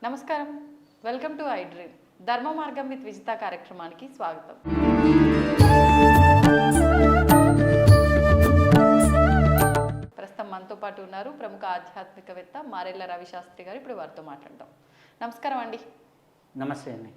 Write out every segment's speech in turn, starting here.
నమస్కారం. Welcome to I dream. ధర్మ మార్గం విత్ విజిత కార్యక్రమానికి స్వాగతం. ప్రస్తుతం మనతో పాటు ఉన్నారు ప్రముఖ ఆధ్యాత్మికవేత్త మారెళ్ళ రవిశాస్త్రి గారు. ఇప్పుడు వారితో మాట్లాడదాం. నమస్కారం అండి. నమస్తే అండి.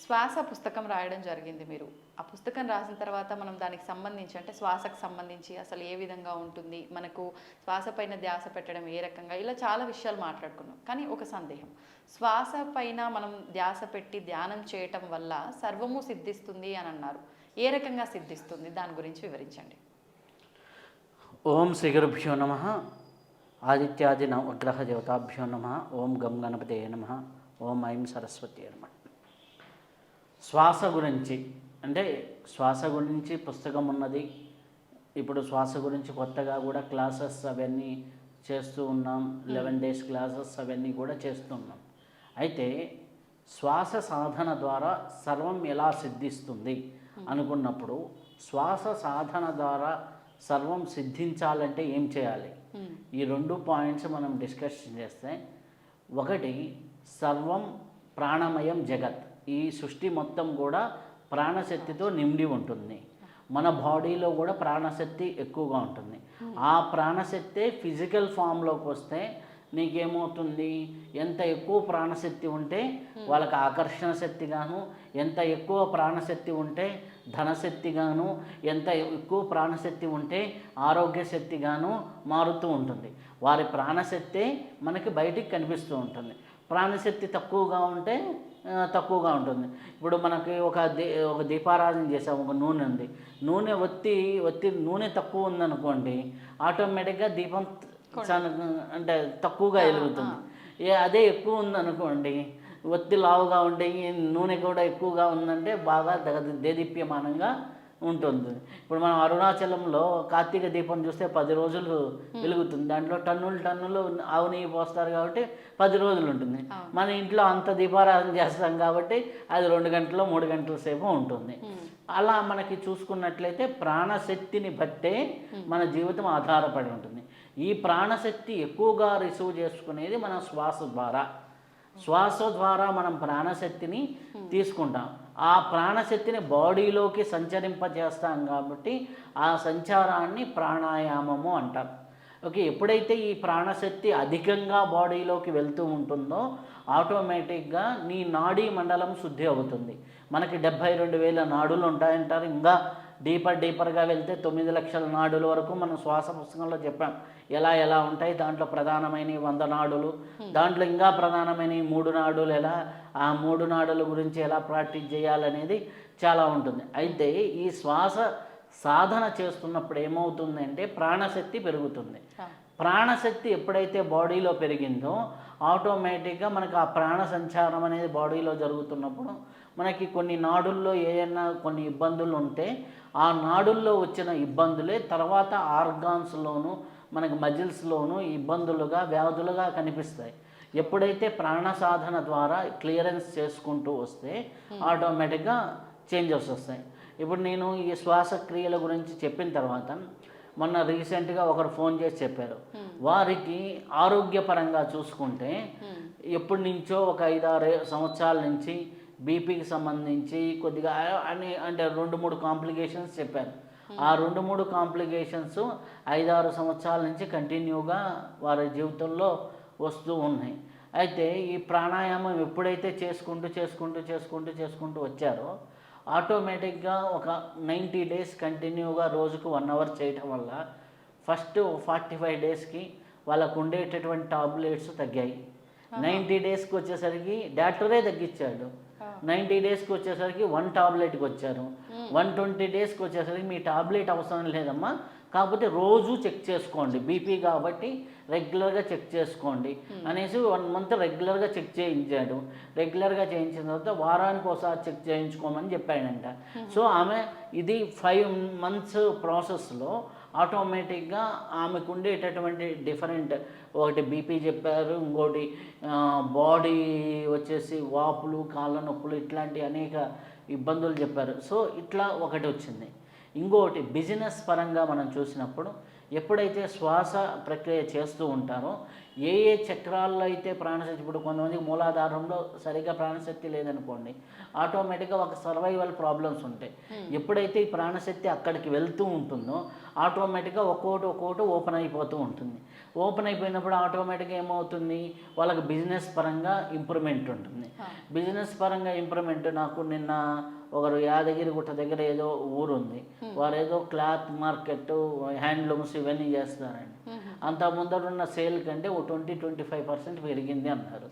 శ్వాస పుస్తకం రాయడం జరిగింది మీరు. ఆ పుస్తకం రాసిన తర్వాత మనం దానికి సంబంధించి అంటే శ్వాసకు సంబంధించి అసలు ఏ విధంగా ఉంటుంది, మనకు శ్వాస పైన ధ్యాస పెట్టడం ఏ రకంగా, ఇలా చాలా విషయాలు మాట్లాడుకున్నాం. కానీ ఒక సందేహం, శ్వాస పైన మనం ధ్యాస పెట్టి ధ్యానం చేయటం వల్ల సర్వము సిద్ధిస్తుంది అని అన్నారు. ఏ రకంగా సిద్ధిస్తుంది, దాని గురించి వివరించండి. ఓం శ్రీ గురుభ్యో నమః. ఆదిత్యాది నవగ్రహ దేవతాభ్యో నమః. ఓం గం గణపతే నమః. ఓం ఐం సరస్వతి నమః. శ్వాస గురించి అంటే శ్వాస గురించి పుస్తకం ఉన్నది. ఇప్పుడు శ్వాస గురించి కొత్తగా కూడా క్లాసెస్ అవన్నీ చేస్తూ ఉన్నాం. 11 days క్లాసెస్ అవన్నీ కూడా చేస్తున్నాం. అయితే శ్వాస సాధన ద్వారా సర్వం ఎలా సిద్ధిస్తుంది అనుకున్నప్పుడు, శ్వాస సాధన ద్వారా సర్వం సిద్ధించాలంటే ఏం చేయాలి, ఈ 2 పాయింట్స్ మనం డిస్కస్ చేస్తే, ఒకటి సర్వం ప్రాణమయం జగత్. ఈ సృష్టి మొత్తం కూడా ప్రాణశక్తితో నిండి ఉంటుంది. మన బాడీలో కూడా ప్రాణశక్తి ఎక్కువగా ఉంటుంది. ఆ ప్రాణశక్తి ఫిజికల్ ఫామ్లోకి వస్తే నీకేమవుతుంది, ఎంత ఎక్కువ ప్రాణశక్తి ఉంటే వాళ్ళకి ఆకర్షణ శక్తి గాను, ఎంత ఎక్కువ ప్రాణశక్తి ఉంటే ధనశక్తి గాను, ఎంత ఎక్కువ ప్రాణశక్తి ఉంటే ఆరోగ్య శక్తి గాను మారుతూ ఉంటుంది. వారి ప్రాణశక్తి మనకి బయటికి కనిపిస్తూ ఉంటుంది. ప్రాణశక్తి తక్కువగా ఉంటే తక్కువగా ఉంటుంది. ఇప్పుడు మనకి ఒక దీపారాధన చేసాము, ఒక నూనె ఉంది, నూనె ఒత్తి నూనె తక్కువ ఉందనుకోండి, ఆటోమేటిక్గా దీపం అంటే తక్కువగా వెలుగుతుంది. అదే ఎక్కువ ఉందనుకోండి, ఒత్తి లావుగా ఉండి నూనె కూడా ఎక్కువగా ఉందంటే బాగా దేదీప్యమానంగా ఉంటుంది. ఇప్పుడు మనం అరుణాచలంలో కార్తీక దీపం చూస్తే 10 రోజులు వెలుగుతుంది. దాంట్లో టన్నులు ఆవు నెయ్యి పోస్తారు కాబట్టి 10 రోజులు ఉంటుంది. మన ఇంట్లో అంత దీపారాధన చేస్తాం కాబట్టి అది 2 గంటలు 3 గంటల సేపు ఉంటుంది. అలా మనకి చూసుకున్నట్లయితే ప్రాణశక్తిని బట్టే మన జీవితం ఆధారపడి ఉంటుంది. ఈ ప్రాణశక్తి ఎక్కువగా రిసీవ్ చేసుకునేది మన శ్వాస ద్వారా. శ్వాస ద్వారా మనం ప్రాణశక్తిని తీసుకుంటాం. ఆ ప్రాణశక్తిని బాడీలోకి సంచరింపజేస్తాం కాబట్టి ఆ సంచారాన్ని ప్రాణాయామము అంటారు. ఓకే, ఎప్పుడైతే ఈ ప్రాణశక్తి అధికంగా బాడీలోకి వెళ్తూ ఉంటుందో ఆటోమేటిక్గా నీ నాడీ మండలం శుద్ధి అవుతుంది. మనకి 72,000 నాడులు ఉంటాయంటారు. ఇంకా డీపర్గా వెళ్తే 9 లక్షల నాడుల వరకు మనం శ్వాస పుస్తకంలో చెప్పాం ఎలా ఉంటాయి. దాంట్లో ప్రధానమైన 100 నాడులు, దాంట్లో ఇంకా ప్రధానమైన 3 నాడులు, ఎలా ఆ 3 నాడుల గురించి ఎలా ప్రాక్టీస్ చేయాలనేది చాలా ఉంటుంది. అయితే ఈ శ్వాస సాధన చేస్తున్నప్పుడు ఏమవుతుందంటే ప్రాణశక్తి పెరుగుతుంది. ప్రాణశక్తి ఎప్పుడైతే బాడీలో పెరిగిందో ఆటోమేటిక్గా మనకు ఆ ప్రాణ సంచారం అనేది బాడీలో జరుగుతున్నప్పుడు మనకి కొన్ని నాడుల్లో ఏదైనా కొన్ని ఇబ్బందులు ఉంటే ఆ నాడుల్లో వచ్చిన ఇబ్బందులే తర్వాత ఆర్గాన్స్లోను మనకి మజిల్స్లోను ఇబ్బందులుగా వ్యాధులుగా కనిపిస్తాయి. ఎప్పుడైతే ప్రాణ సాధన ద్వారా క్లియరెన్స్ చేసుకుంటూ వస్తే ఆటోమేటిక్గా చేంజెస్ వస్తాయి. ఇప్పుడు నేను ఈ శ్వాసక్రియల గురించి చెప్పిన తర్వాత మొన్న రీసెంట్గా ఒకరు ఫోన్ చేసి చెప్పారు, వారికి ఆరోగ్యపరంగా చూసుకుంటే ఎప్పటి నుంచో ఒక 5-6 సంవత్సరాల నుంచి బీపీకి సంబంధించి కొద్దిగా అంటే 2-3 కాంప్లికేషన్స్ చెప్పారు. ఆ 2-3 కాంప్లికేషన్స్ 5-6 సంవత్సరాల నుంచి కంటిన్యూగా వారి జీవితంలో వస్తూ ఉన్నాయి. అయితే ఈ ప్రాణాయామం ఎప్పుడైతే చేసుకుంటూ వచ్చారో ఆటోమేటిక్గా ఒక 90 days కంటిన్యూగా రోజుకు 1 hour చేయటం వల్ల ఫస్ట్ 45 daysకి వాళ్ళకు ఉండేటటువంటి టాబ్లెట్స్ తగ్గాయి. 90 daysకి వచ్చేసరికి డాక్టరే తగ్గించాడు. 90 daysకి వచ్చేసరికి 1 టాబ్లెట్కి వచ్చారు. 120 daysకి వచ్చేసరికి మీ టాబ్లెట్ అవసరం లేదమ్మా, కాకపోతే రోజు చెక్ చేసుకోండి, బీపీ కాబట్టి రెగ్యులర్గా చెక్ చేసుకోండి అనేసి 1 month రెగ్యులర్గా చెక్ చేయించాడు. రెగ్యులర్గా చేయించిన తర్వాత వారానికి ఒకసారి చెక్ చేయించుకోమని చెప్పాడంట. సో ఆమె ఇది 5 months ప్రాసెస్లో ఆటోమేటిక్గా ఆమెకు ఉండేటటువంటి డిఫరెంట్, ఒకటి బీపీ చెప్పారు, ఇంకోటి బాడీ వచ్చేసి వాపులు, కాళ్ళ నొప్పులు, ఇట్లాంటి అనేక ఇబ్బందులు చెప్పారు. సో ఇట్లా ఒకటి వచ్చింది. ఇంకోటి బిజినెస్ పరంగా మనం చూసినప్పుడు ఎప్పుడైతే శ్వాస ప్రక్రియ చేస్తూ ఉంటారో ఏ ఏ చక్రాల్లో అయితే ప్రాణశక్తి, ఇప్పుడు కొంతమందికి మూలాధారంలో సరిగ్గా ప్రాణశక్తి లేదనుకోండి, ఆటోమేటిక్గా ఒక సర్వైవల్ ప్రాబ్లమ్స్ ఉంటాయి. ఎప్పుడైతే ఈ ప్రాణశక్తి అక్కడికి వెళ్తూ ఉంటుందో ఆటోమేటిక్గా ఒక్కొక్కటి ఓపెన్ అయిపోతూ ఉంటుంది. ఓపెన్ అయిపోయినప్పుడు ఆటోమేటిక్గా ఏమవుతుంది, వాళ్ళకి బిజినెస్ పరంగా ఇంప్రూవ్మెంట్ ఉంటుంది. బిజినెస్ పరంగా ఇంప్రూవ్మెంట్, నాకు నిన్న ఒకరు యాదగిరిగుట్ట దగ్గర ఏదో ఊరు ఉంది, వారు ఏదో క్లాత్ మార్కెట్, హ్యాండ్లూమ్స్ ఇవన్నీ చేస్తారండి. అంత ముందరున్న సేల్ కంటే ఓ 20-25% పెరిగింది అన్నారు.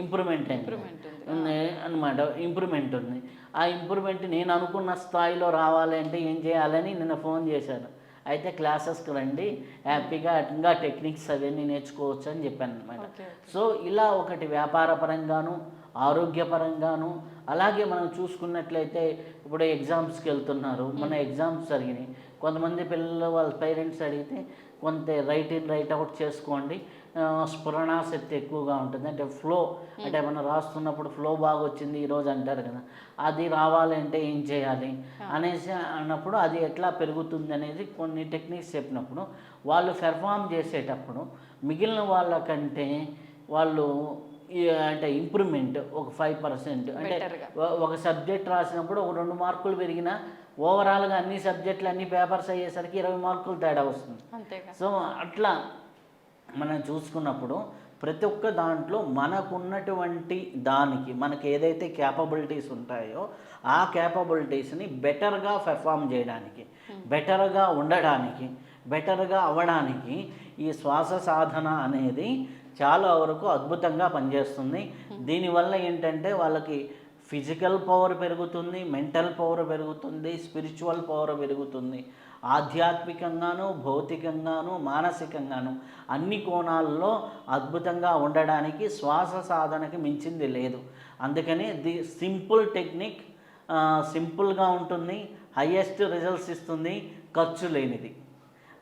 ఇంప్రూవ్మెంట్ అనమాట, ఇంప్రూవ్మెంట్ ఉంది. ఆ ఇంప్రూవ్మెంట్ నేను అనుకున్న స్థాయిలో రావాలి అంటే ఏం చేయాలని నిన్న ఫోన్ చేశాను. అయితే క్లాసెస్కి రండి, హ్యాపీగా ఇంకా టెక్నిక్స్ అవన్నీ నేర్చుకోవచ్చు అని చెప్పాను అనమాట. సో ఇలా ఒకటి వ్యాపార పరంగాను, ఆరోగ్యపరంగాను, అలాగే మనం చూసుకున్నట్లయితే ఇప్పుడు ఎగ్జామ్స్కి వెళ్తున్నారు, మన ఎగ్జామ్స్ జరిగినాయి. కొంతమంది పిల్లలు వాళ్ళ పేరెంట్స్ అడిగితే కొంత రైట్ ఇన్ రైట్ అవుట్ చేసుకోండి, స్ఫురణాశక్తి ఎక్కువగా ఉంటుంది, అంటే ఫ్లో, అంటే మనం రాస్తున్నప్పుడు ఫ్లో బాగా వచ్చింది ఈరోజు అంటారు కదా, అది రావాలంటే ఏం చేయాలి అనేసి అన్నప్పుడు అది ఎట్లా పెరుగుతుంది అనేది కొన్ని టెక్నిక్స్ చెప్పినప్పుడు వాళ్ళు పెర్ఫామ్ చేసేటప్పుడు మిగిలిన వాళ్ళకంటే వాళ్ళు అంటే ఇంప్రూవ్మెంట్ ఒక 5%, అంటే ఒక సబ్జెక్ట్ రాసినప్పుడు ఒక 2 మార్కులు పెరిగినా ఓవరాల్గా అన్ని సబ్జెక్టులు అన్ని పేపర్స్ అయ్యేసరికి 20 మార్కులు తేడా వస్తుంది. సో అట్లా మనం చూసుకున్నప్పుడు ప్రతి ఒక్క దాంట్లో మనకున్నటువంటి దానికి మనకి ఏదైతే క్యాపబిలిటీస్ ఉంటాయో ఆ క్యాపబిలిటీస్ని బెటర్గా పెర్ఫామ్ చేయడానికి, బెటర్గా ఉండడానికి, బెటర్గా అవ్వడానికి ఈ శ్వాస సాధన అనేది చాలా వరకు అద్భుతంగా పనిచేస్తుంది. దీనివల్ల ఏంటంటే వాళ్ళకి ఫిజికల్ పవర్ పెరుగుతుంది, మెంటల్ పవర్ పెరుగుతుంది, స్పిరిచువల్ పవర్ పెరుగుతుంది. ఆధ్యాత్మికంగాను, భౌతికంగాను, మానసికంగాను అన్ని కోణాల్లో అద్భుతంగా ఉండడానికి శ్వాస సాధనకి మించింది లేదు. అందుకని ది సింపుల్ టెక్నిక్, సింపుల్గా ఉంటుంది, హయ్యెస్ట్ రిజల్ట్స్ ఇస్తుంది, ఖర్చు లేనిది.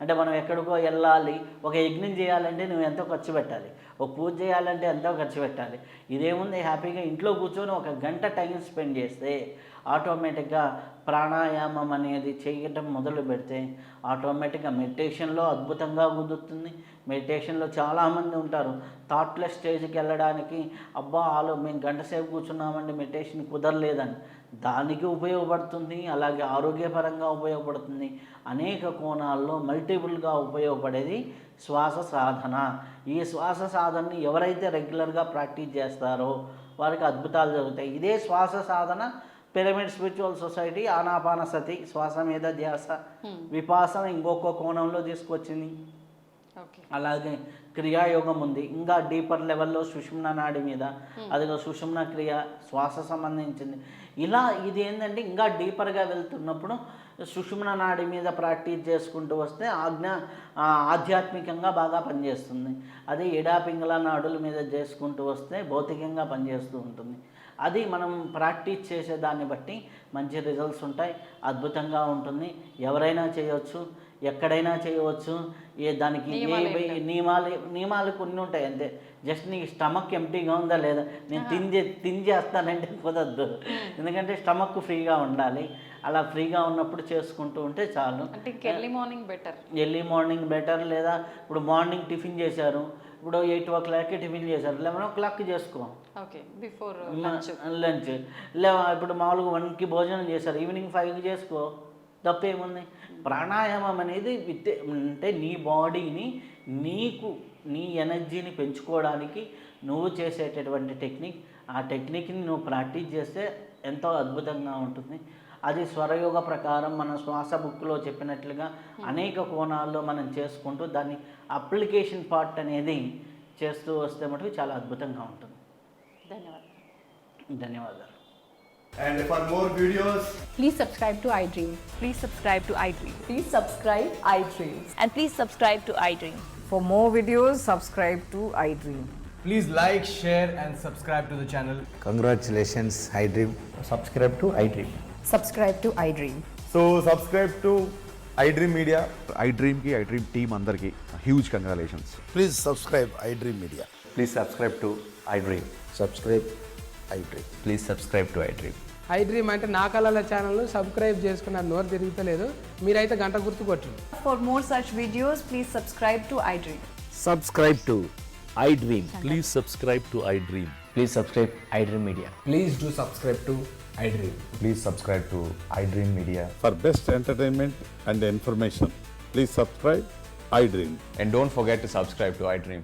అంటే మనం ఎక్కడికో వెళ్ళాలి, ఒక యజ్ఞం చేయాలంటే నువ్వు ఎంతో ఖర్చు పెట్టాలి, ఒక పూజ చేయాలంటే ఎంతో ఖర్చు పెట్టాలి. ఇదేముంది, హ్యాపీగా ఇంట్లో కూర్చొని 1 గంట టైం స్పెండ్ చేస్తే ఆటోమేటిక్గా ప్రాణాయామం అనేది చేయటం మొదలు పెడితే ఆటోమేటిక్గా మెడిటేషన్లో అద్భుతంగా కుదురుతుంది. మెడిటేషన్లో చాలామంది ఉంటారు థాట్లెస్ స్టేజ్కి వెళ్ళడానికి, అబ్బా మేము గంట సేపు కూర్చున్నామండి మెడిటేషన్ కుదరలేదని, దానికి ఉపయోగపడుతుంది. అలాగే ఆరోగ్యపరంగా ఉపయోగపడుతుంది. అనేక కోణాల్లో మల్టిపుల్గా ఉపయోగపడేది శ్వాస సాధన. ఈ శ్వాస సాధనని ఎవరైతే రెగ్యులర్గా ప్రాక్టీస్ చేస్తారో వారికి అద్భుతాలు జరుగుతాయి. ఇదే శ్వాస సాధన పిరమిడ్ స్పిరిచువల్ సొసైటీ ఆనాపానసతి, శ్వాస మీద ధ్యాస, విపాసన ఇంకొక కోణంలో తీసుకొచ్చింది. అలాగే క్రియాయోగం ఉంది, ఇంకా డీపర్ లెవెల్లో సుషుమ్న నాడి మీద, అదిగో సుషుమ్న క్రియ శ్వాస సంబంధించింది. ఇలా ఇది ఏంటంటే ఇంకా డీపర్గా వెళ్తున్నప్పుడు సుషుమ్న నాడి మీద ప్రాక్టీస్ చేసుకుంటూ వస్తే ఆధ్యాత్మికంగా బాగా పనిచేస్తుంది. అదే ఎడాపింగళ నాడుల మీద చేసుకుంటూ వస్తే భౌతికంగా పనిచేస్తూ ఉంటుంది. అది మనం ప్రాక్టీస్ చేసే దాన్ని బట్టి మంచి రిజల్ట్స్ ఉంటాయి, అద్భుతంగా ఉంటుంది. ఎవరైనా చేయవచ్చు, ఎక్కడైనా చేయవచ్చు. దానికి నియమాలు కొన్ని ఉంటాయి అంతే. జస్ట్ నీకు స్టమక్ ఎంటీగా ఉందా లేదా, నేను తినేస్తానంటే కుదరదు. ఎందుకంటే స్టమక్ ఫ్రీగా ఉండాలి. అలా ఫ్రీగా ఉన్నప్పుడు చేసుకుంటూ ఉంటే చాలు. Early morning better. లేదా ఇప్పుడు మార్నింగ్ టిఫిన్ చేశారు, ఇప్పుడు 8 o'clock టిఫిన్ చేశారు, 11 o'clock చేసుకో, బిఫోర్ లంచ్. ఇప్పుడు మామూలుగా 1కి భోజనం చేశారు, ఈవినింగ్ 5కి చేసుకో, తప్పేముంది. ప్రాణాయామం అనేది అంటే నీ బాడీని, నీ ఎనర్జీని పెంచుకోవడానికి నువ్వు చేసేటటువంటి టెక్నిక్. ఆ టెక్నిక్ని నువ్వు ప్రాక్టీస్ చేస్తే ఎంతో అద్భుతంగా ఉంటుంది. అది స్వరయోగ ప్రకారం మన శ్వాస బుక్లో చెప్పినట్లుగా అనేక కోణాల్లో మనం చేసుకుంటూ దాన్ని అప్లికేషన్ పార్ట్ అనేది చేస్తూ వస్తే మటుకు చాలా అద్భుతంగా ఉంటుంది. ధన్యవాదాలు. And for more videos, please subscribe to iDream. Please subscribe to iDream. Please subscribe iDream. And please subscribe to iDream. For more videos, subscribe to iDream. please like, share and subscribe to the channel. Congratulations, iDream. Subscribe to iDream. Subscribe to iDream. So subscribe to iDream Media. iDream team andarki huge congratulations. Please subscribe iDream Media. Please subscribe to iDream. Subscribe iDream. Please subscribe to iDream. iDream అంటే నా కళల ఛానల్ను subscribe చేసుకున్న నోరు తిరుగుతలేదు, మీరైతే గంట గుర్తు కొట్టండి. For more such videos, please subscribe to iDream. Subscribe to iDream. Please subscribe to iDream. Please subscribe iDream Media. Please do subscribe to iDream. Please subscribe to iDream Media. For best entertainment and information, please subscribe iDream. And don't forget to subscribe to iDream.